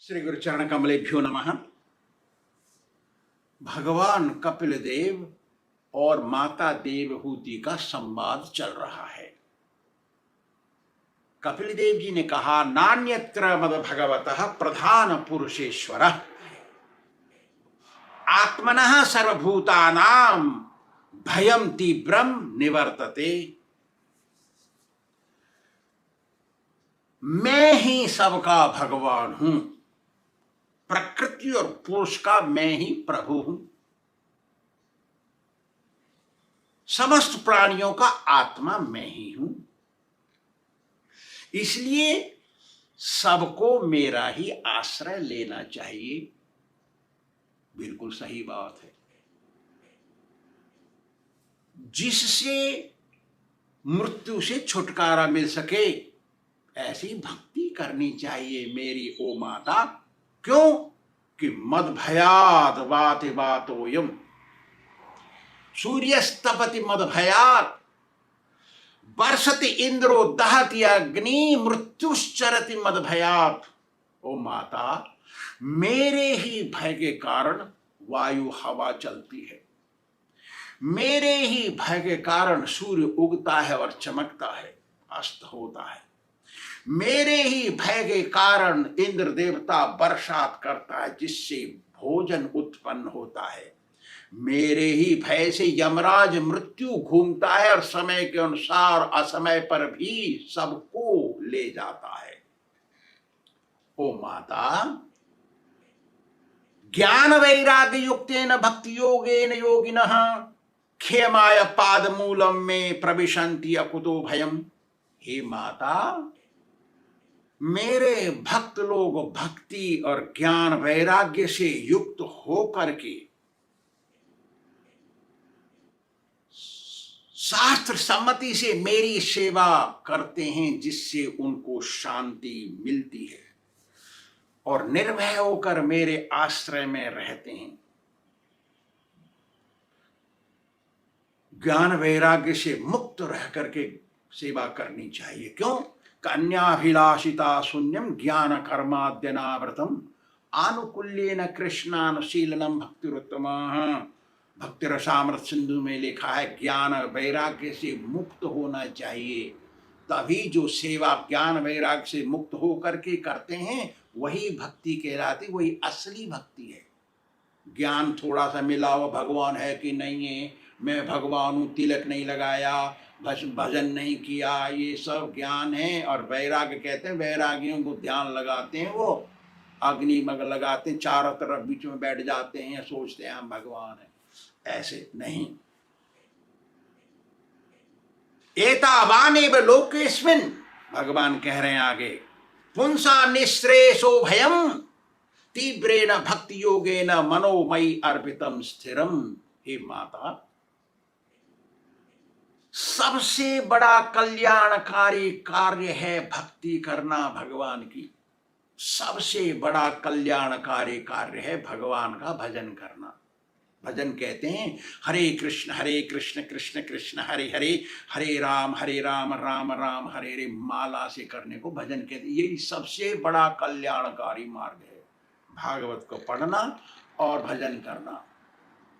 श्री गुरुचरण कमलेभ्यो नमः। भगवान कपिल देव और माता देवहूति का संवाद चल रहा है। कपिल देव जी ने कहा, नान्यत्र मद भगवतः प्रधान पुरुषेश्वर आत्मनः सर्वभूतानां भयं तीव्रम निवर्तते। मैं ही सबका भगवान हूं, प्रकृति और पुरुष का मैं ही प्रभु हूं, समस्त प्राणियों का आत्मा मैं ही हूं, इसलिए सबको मेरा ही आश्रय लेना चाहिए। बिल्कुल सही बात है। जिससे मृत्यु से छुटकारा मिल सके ऐसी भक्ति करनी चाहिए मेरी ओ माता। क्यों कि मद भयात वाति वातोयम, सूर्यस्तपति मद भयात, बरसति इंद्रो दहति अग्नि, मृत्युश्चरति मद भयात। ओ माता, मेरे ही भय के कारण वायु हवा चलती है, मेरे ही भय के कारण सूर्य उगता है और चमकता है, अस्त होता है, मेरे ही भय के कारण इंद्र देवता बरसात करता है जिससे भोजन उत्पन्न होता है, मेरे ही भय से यमराज मृत्यु घूमता है और समय के अनुसार असमय पर भी सबको ले जाता है। ओ माता, ज्ञान वैराग्य युक्तेन भक्ति योगेन योगिनः क्षेमाय पाद मूलम में प्रविशन्ति अकुतो भयम। हे माता, मेरे भक्त लोग भक्ति और ज्ञान वैराग्य से युक्त होकर के शास्त्र सम्मति से मेरी सेवा करते हैं, जिससे उनको शांति मिलती है और निर्भय होकर मेरे आश्रय में रहते हैं। ज्ञान वैराग्य से मुक्त रह करके सेवा करनी चाहिए। क्यों? कन्याभिलाषिता शून्यम ज्ञान कर्माद्यनावृतम आनुकूल्येन कृष्णानुशीलनम भक्तिरुत्तम। भक्ति रसामृत सिंधु में लिखा है, ज्ञान वैराग्य से मुक्त होना चाहिए। तभी जो सेवा ज्ञान वैराग्य से मुक्त होकर के करते हैं वही भक्ति कहलाती, वही असली भक्ति है। ज्ञान थोड़ा सा मिला हुआ, भगवान है कि नहीं है, मैं भगवान हूँ, तिलक नहीं लगाया, भजन नहीं किया, ये सब ज्ञान है। और वैराग्य कहते हैं, वैरागियों को ध्यान लगाते हैं, वो अग्नि मग लगाते हैं, चारों तरफ बीच में बैठ जाते हैं, सोचते हैं हम भगवान है। ऐसे नहीं। एतावानेव लोकेस्मिन्, भगवान कह रहे हैं आगे, पुंसा निःश्रेयसो भयम तीव्रेण भक्ति योगेन मनोमयी अर्पितम स्थिरम। हे माता, सबसे बड़ा कल्याणकारी कार्य है भक्ति करना भगवान की। सबसे बड़ा कल्याणकारी कार्य है भगवान का भजन करना। भजन कहते हैं हरे कृष्ण कृष्ण कृष्ण हरे हरे, हरे राम राम राम हरे हरे, माला से करने को भजन कहते हैं। यही सबसे बड़ा कल्याणकारी मार्ग है, भागवत को पढ़ना और भजन करना।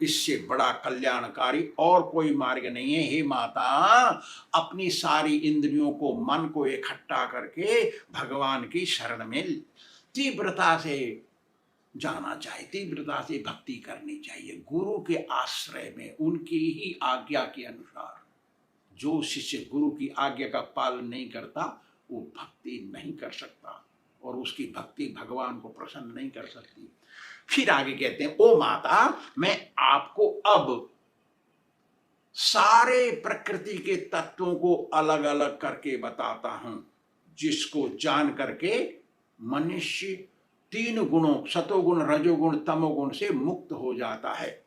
इससे बड़ा कल्याणकारी और कोई मार्ग नहीं है। हे माता, अपनी सारी इंद्रियों को, मन को इकट्ठा करके भगवान की शरण में तीव्रता से जाना चाहिए, तीव्रता से भक्ति करनी चाहिए। गुरु के आश्रय में उनकी ही आज्ञा के अनुसार। जो शिष्य गुरु की आज्ञा का पालन नहीं करता वो भक्ति नहीं कर सकता और उसकी भक्ति भगवान को प्रसन्न नहीं कर सकती। फिर आगे कहते हैं, ओ माता, मैं आपको अब सारे प्रकृति के तत्वों को अलग अलग करके बताता हूं, जिसको जान करके मनुष्य तीन गुणों, सतोगुण रजोगुण तमोगुण से मुक्त हो जाता है।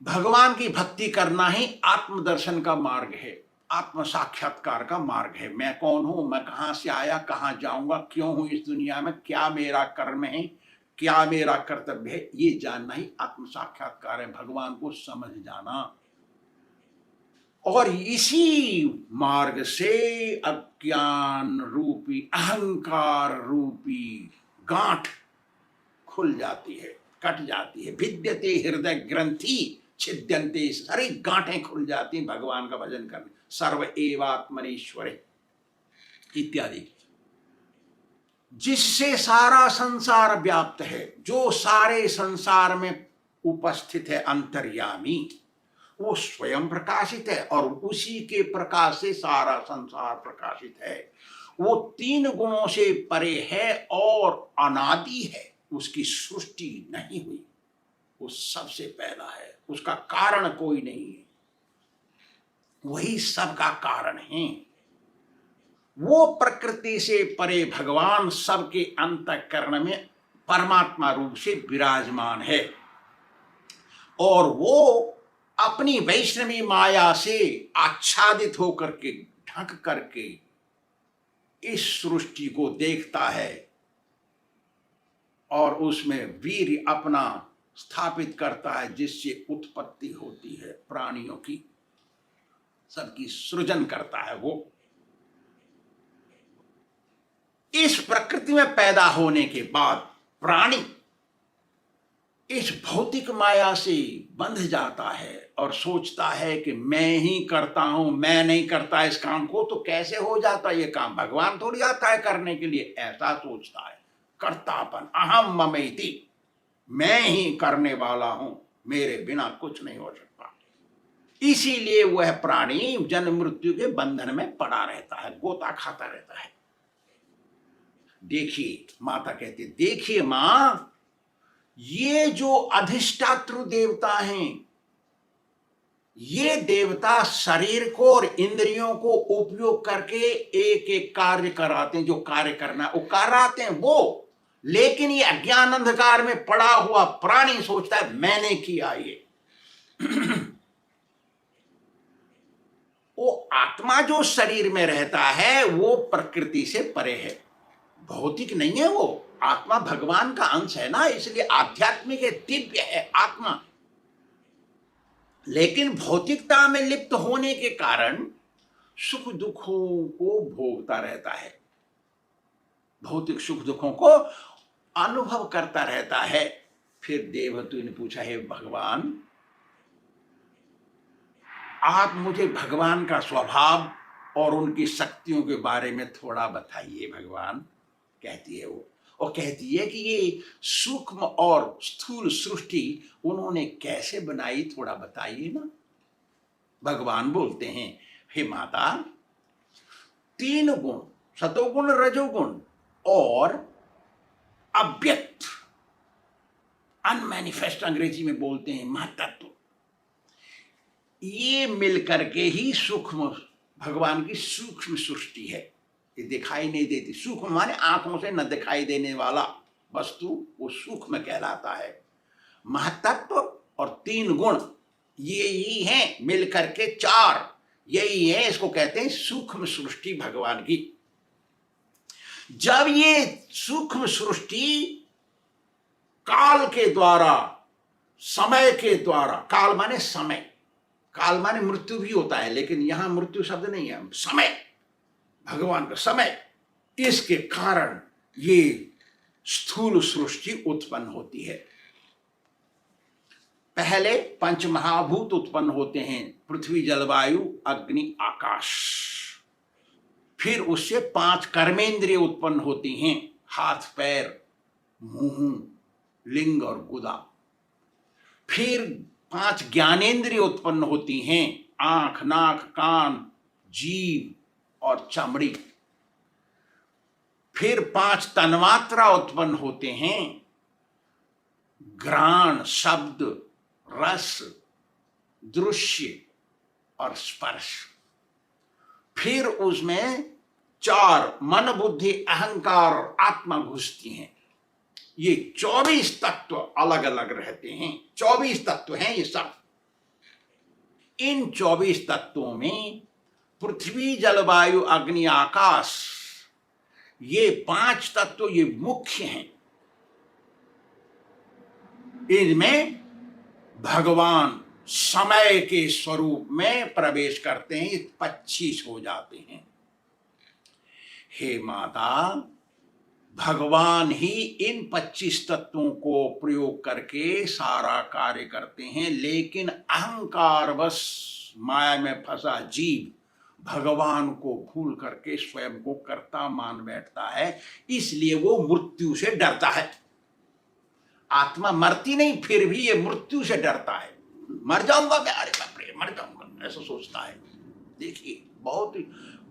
भगवान की भक्ति करना ही आत्मदर्शन का मार्ग है, आत्म साक्षात्कार का मार्ग है। मैं कौन हूं, मैं कहां से आया, कहां जाऊंगा, क्यों हूं इस दुनिया में, क्या मेरा कर्म है, क्या मेरा कर्तव्य है, ये जानना ही आत्म साक्षात्कार है, भगवान को समझ जाना। और इसी मार्ग से अज्ञान रूपी अहंकार रूपी गांठ खुल जाती है, कट जाती है। भिद्यते हृदय ग्रंथि छिद्यन्ते, सारी गांठें खुल जाती हैं भगवान का भजन करने। सर्व एवात्मनीश्वरे इत्यादि, जिससे सारा संसार व्याप्त है, जो सारे संसार में उपस्थित है, अंतर्यामी, वो स्वयं प्रकाशित है और उसी के प्रकाश से सारा संसार प्रकाशित है। वो तीन गुणों से परे है और अनादि है, उसकी सृष्टि नहीं हुई, वो सबसे पहला है, उसका कारण कोई नहीं है, वही सबका कारण है। वो प्रकृति से परे भगवान सबके अंतःकरण में परमात्मा रूप से विराजमान है और वो अपनी वैष्णवी माया से आच्छादित होकर के, ढक करके इस सृष्टि को देखता है और उसमें वीर्य अपना स्थापित करता है, जिससे उत्पत्ति होती है प्राणियों की, सबकी सृजन करता है। वो इस प्रकृति में पैदा होने के बाद प्राणी इस भौतिक माया से बंध जाता है और सोचता है कि मैं ही करता हूं, मैं नहीं करता इस काम को तो कैसे हो जाता ये काम, भगवान थोड़ी आता है करने के लिए, ऐसा सोचता है। कर्तापन, अहम ममेति, मैं ही करने वाला हूं, मेरे बिना कुछ नहीं हो सकता। इसीलिए वह प्राणी जन्म मृत्यु के बंधन में पड़ा रहता है, गोता खाता रहता है। देखिए, माता कहती है, देखिए मां, ये जो अधिष्ठातृ देवता हैं, ये देवता शरीर को और इंद्रियों को उपयोग करके एक एक कार्य कराते हैं, जो कार्य करना है वो कराते हैं वो, लेकिन ये अज्ञान अंधकार में पड़ा हुआ प्राणी सोचता है मैंने किया ये। वो आत्मा जो शरीर में रहता है वो प्रकृति से परे है, भौतिक नहीं है, वो आत्मा भगवान का अंश है ना, इसलिए आध्यात्मिक है, दिव्य है आत्मा। लेकिन भौतिकता में लिप्त होने के कारण सुख दुखों को भोगता रहता है, भौतिक सुख दुखों को अनुभव करता रहता है। फिर देवहूति ने पूछा, हे भगवान, आप मुझे भगवान का स्वभाव और उनकी शक्तियों के बारे में थोड़ा बताइए। भगवान कहती है वो, और कहती है कि ये सूक्ष्म और स्थूल सृष्टि उन्होंने कैसे बनाई, थोड़ा बताइए ना। भगवान बोलते हैं, हे माता, तीन गुण, सतोगुण, रजोगुण और अव्यक्त, अनमैनिफेस्ट अंग्रेजी में बोलते हैं महत्त्व, ये मिलकर के ही सूक्ष्म, भगवान की सूक्ष्म सृष्टि है। ये दिखाई नहीं देती, सूक्ष्म माने आंखों से न दिखाई देने वाला वस्तु, वो सूक्ष्म कहलाता है। महत्त्व और तीन गुण ये ही हैं, मिलकर के चार, यही है, इसको कहते हैं सूक्ष्म सृष्टि भगवान की। जब ये सूक्ष्म सृष्टि काल के द्वारा, समय के द्वारा, काल माने समय, काल माने मृत्यु भी होता है, लेकिन यहां मृत्यु शब्द नहीं है, समय, भगवान का समय, इसके कारण ये स्थूल सृष्टि उत्पन्न होती है। पहले पंच महाभूत उत्पन्न होते हैं, पृथ्वी, जलवायु, अग्नि, आकाश। फिर उससे पांच कर्मेंद्रिय उत्पन्न होती हैं, हाथ, पैर, मुंह, लिंग और गुदा। फिर पांच ज्ञानेंद्रिय उत्पन्न होती हैं, आंख, नाक, कान, जीभ और चमड़ी। फिर पांच तन्मात्रा उत्पन्न होते हैं, घ्राण, शब्द, रस, दृश्य और स्पर्श। फिर उसमें चार मन, बुद्धि, अहंकार और आत्मा घुसती हैं। ये 24 तत्व अलग अलग रहते हैं, 24 तत्व हैं ये सब। इन 24 तत्वों में पृथ्वी, जलवायु, अग्नि, आकाश, ये पांच तत्व ये मुख्य हैं। इनमें भगवान समय के स्वरूप में प्रवेश करते हैं, 25 हो जाते हैं। हे माता, भगवान ही इन 25 तत्वों को प्रयोग करके सारा कार्य करते हैं, लेकिन अहंकारवश माया में फंसा जीव भगवान को भूल करके स्वयं को कर्ता मान बैठता है, इसलिए वो मृत्यु से डरता है। आत्मा मरती नहीं, फिर भी ये मृत्यु से डरता है। मर जाऊंगा मैं, अरे बाप रे मर जाऊंगा, ऐसा सोचता है। देखिए, बहुत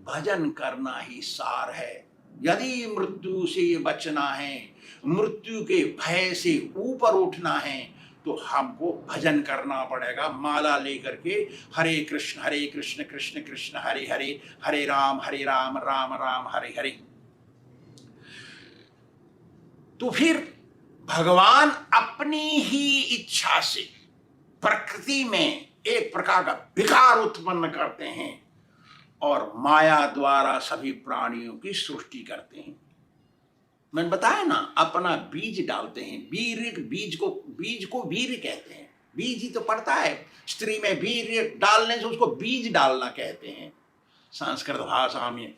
भजन करना ही सार है। यदि मृत्यु से बचना है, मृत्यु के भय से ऊपर उठना है, तो हमको भजन करना पड़ेगा। माला लेकर के हरे कृष्ण कृष्ण कृष्ण हरे हरे, हरे राम राम राम हरे हरे। तो फिर भगवान अपनी ही इच्छा से प्रकृति में एक प्रकार का विकार उत्पन्न करते हैं और माया द्वारा सभी प्राणियों की सृष्टि करते हैं। मैंने बताया ना, अपना बीज डालते हैं। बीज को वीर्य कहते हैं। बीज ही तो पड़ता है। स्त्री में वीर्य डालने से उसको बीज डालना कहते हैं संस्कृत भाषा में।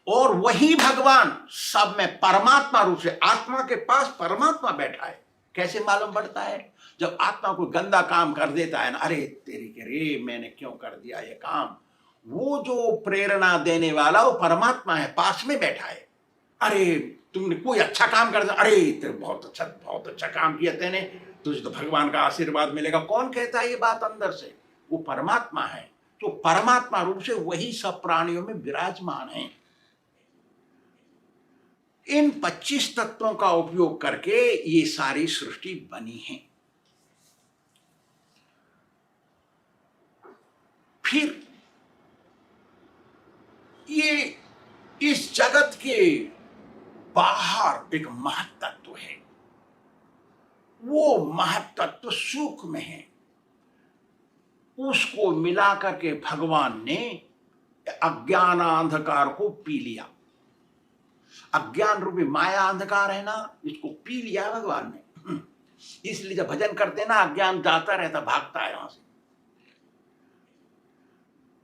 और वही भगवान सब में परमात्मा रूप से, आत्मा के पास परमात्मा बैठा है। कैसे मालूम पड़ता है? जब आत्मा को गंदा काम कर देता है ना, अरे तेरी के रे मैंने क्यों कर दिया ये काम, वो जो प्रेरणा देने वाला वो परमात्मा है, पास में बैठा है। अरे तुमने कोई अच्छा काम कर दिया, अरे तेरे बहुत अच्छा काम किया तेने, तुझे तो भगवान का आशीर्वाद मिलेगा। कौन कहता है ये बात अंदर से? वो परमात्मा है। तो परमात्मा रूप से वही सब प्राणियों में विराजमान है। इन 25 तत्वों का उपयोग करके ये सारी सृष्टि बनी है। फिर ये इस जगत के बाहर एक महत्त्व है। वो महत्त्व सूक्ष्म है। उसको मिलाकर के भगवान ने अज्ञान अंधकार को पी लिया। अज्ञान रूपी माया अंधकार है ना, इसको पी लिया भगवान ने। इसलिए जब भजन करते ना, अज्ञान जाता रहता, भागता है वहां से।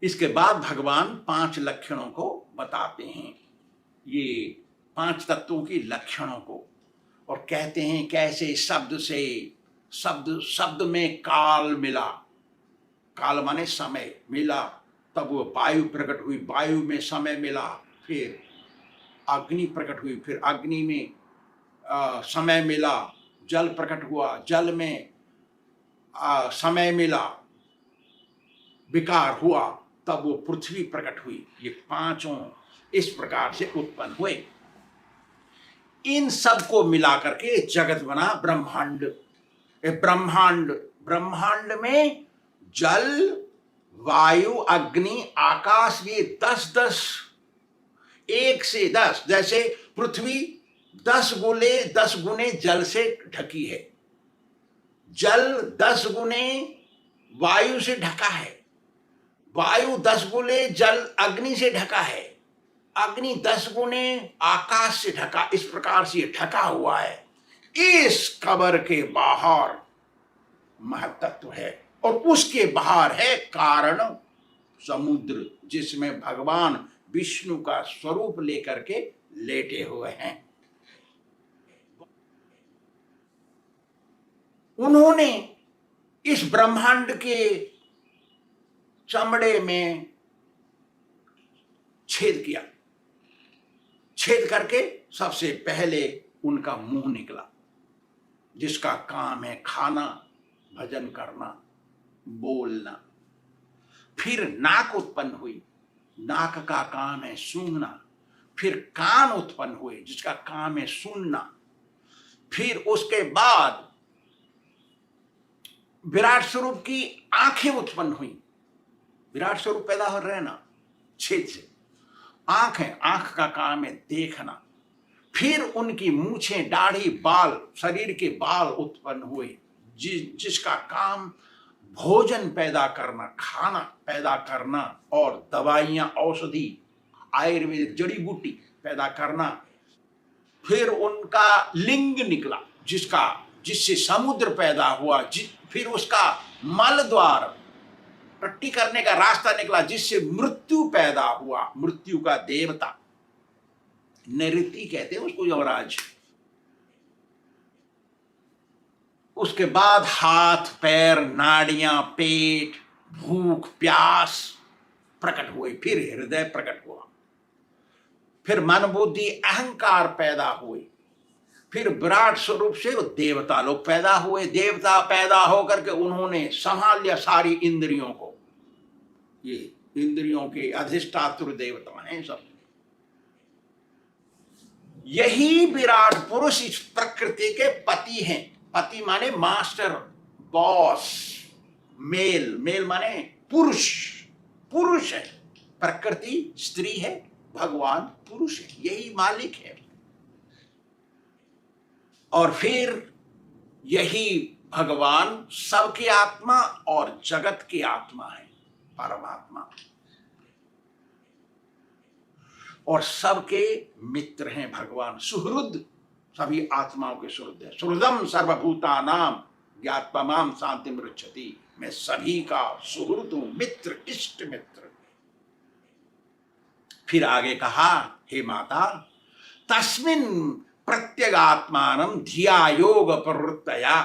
इसके बाद भगवान 5 लक्षणों को बताते हैं, ये 5 तत्वों की लक्षणों को, और कहते हैं कैसे शब्द से शब्द में काल मिला। काल माने समय मिला, तब वो वायु प्रकट हुई, वायु में समय मिला। फिर अग्नि प्रकट हुई, फिर अग्नि में समय मिला। जल प्रकट हुआ, जल में समय मिला, विकार हुआ, तब वो पृथ्वी प्रकट हुई। ये 5 इस प्रकार से उत्पन्न हुए। इन सब को मिलाकर के जगत बना ब्रह्मांड। ब्रह्मांड में जल, वायु, अग्नि, आकाश, ये 10-10, 1 से 10। जैसे पृथ्वी 10 गुने जल से ढकी है, जल 10 गुने वायु से ढका है, वायु 10 गुने जल अग्नि से ढका है, अग्नि 10 गुने आकाश से ढका। इस प्रकार से ये ढका हुआ है। इस कबर के बाहर महत्त्व है, और उसके बाहर है कारण समुद्र, जिसमें भगवान विष्णु का स्वरूप लेकर के लेटे हुए हैं। उन्होंने इस ब्रह्मांड के चमड़े में छेद किया। छेद करके सबसे पहले उनका मुंह निकला, जिसका काम है खाना, भजन करना, बोलना। फिर नाक उत्पन्न हुई, नाक का काम है सूंघना। फिर कान उत्पन्न हुए, जिसका काम है सुनना। फिर उसके बाद विराट स्वरूप की आंखें उत्पन्न हुई। विराट स्वरूप पैदा हो रहे ना छेद से। आंख है, आंख का काम है देखना। फिर उनकी मूछें, दाढ़ी, बाल, शरीर के बाल उत्पन्न हुए, जिसका काम भोजन पैदा करना, खाना पैदा करना, और दवाइयां, औषधि, आयुर्वेदिक जड़ी बूटी पैदा करना। फिर उनका लिंग निकला, जिसका जिससे समुद्र पैदा हुआ, फिर उसका मल द्वार टट्टी करने का रास्ता निकला, जिससे मृत्यु पैदा हुआ, मृत्यु का देवता नृति कहते हैं उसको यमराज। उसके बाद हाथ पैर नाड़ियां पेट भूख प्यास प्रकट हुए, फिर हृदय प्रकट हुआ, फिर मन बुद्धि अहंकार पैदा हुए, फिर विराट स्वरूप से वो देवता लोग पैदा हुए। देवता पैदा होकर के उन्होंने संभाल लिया सारी इंद्रियों को। ये इंद्रियों के अधिष्ठात्र देवता हैं सब। यही विराट पुरुष इस प्रकृति के पति हैं। पति माने मास्टर बॉस, मेल, मेल माने पुरुष, पुरुष है। प्रकृति स्त्री है, भगवान पुरुष है, यही मालिक है। और फिर यही भगवान सबकी आत्मा और जगत की आत्मा है, परमात्मा, और सबके मित्र हैं भगवान। सुहृद, सभी आत्माओं के सुहृद है। सुहृदम सर्वभूतानाम ज्ञात्वमाम शांति मृच्छति, मैं सभी का सुहृद हूं, मित्र, इष्ट मित्र। फिर आगे कहा, हे माता, तस्मिन् प्रत्यगात्मानं धिया योग प्रवृत्तया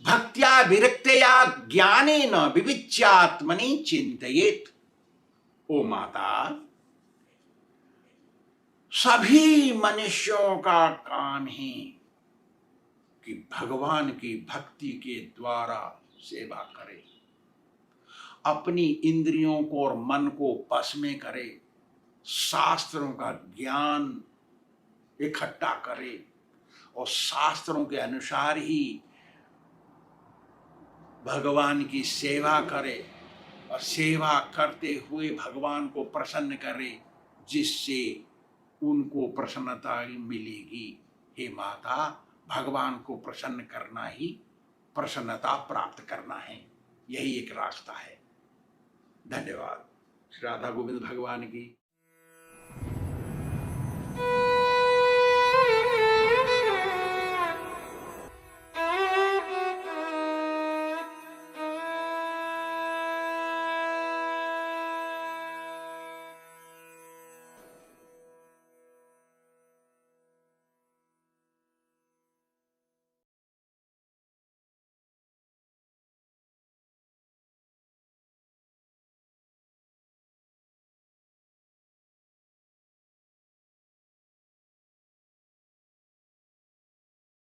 भक्त्या विरक्तया ज्ञानेन विविच्यात्मनि चिंतयेत्। ओ माता, सभी मनुष्यों का काम है कि भगवान की भक्ति के द्वारा सेवा करे, अपनी इंद्रियों को और मन को वश में करे, शास्त्रों का ज्ञान इकट्ठा करे और शास्त्रों के अनुसार ही भगवान की सेवा करे, और सेवा करते हुए भगवान को प्रसन्न करे, जिससे उनको प्रसन्नता मिलेगी। हे माता, भगवान को प्रसन्न करना ही प्रसन्नता प्राप्त करना है, यही एक रास्ता है। धन्यवाद। श्री राधा गोविंद भगवान की।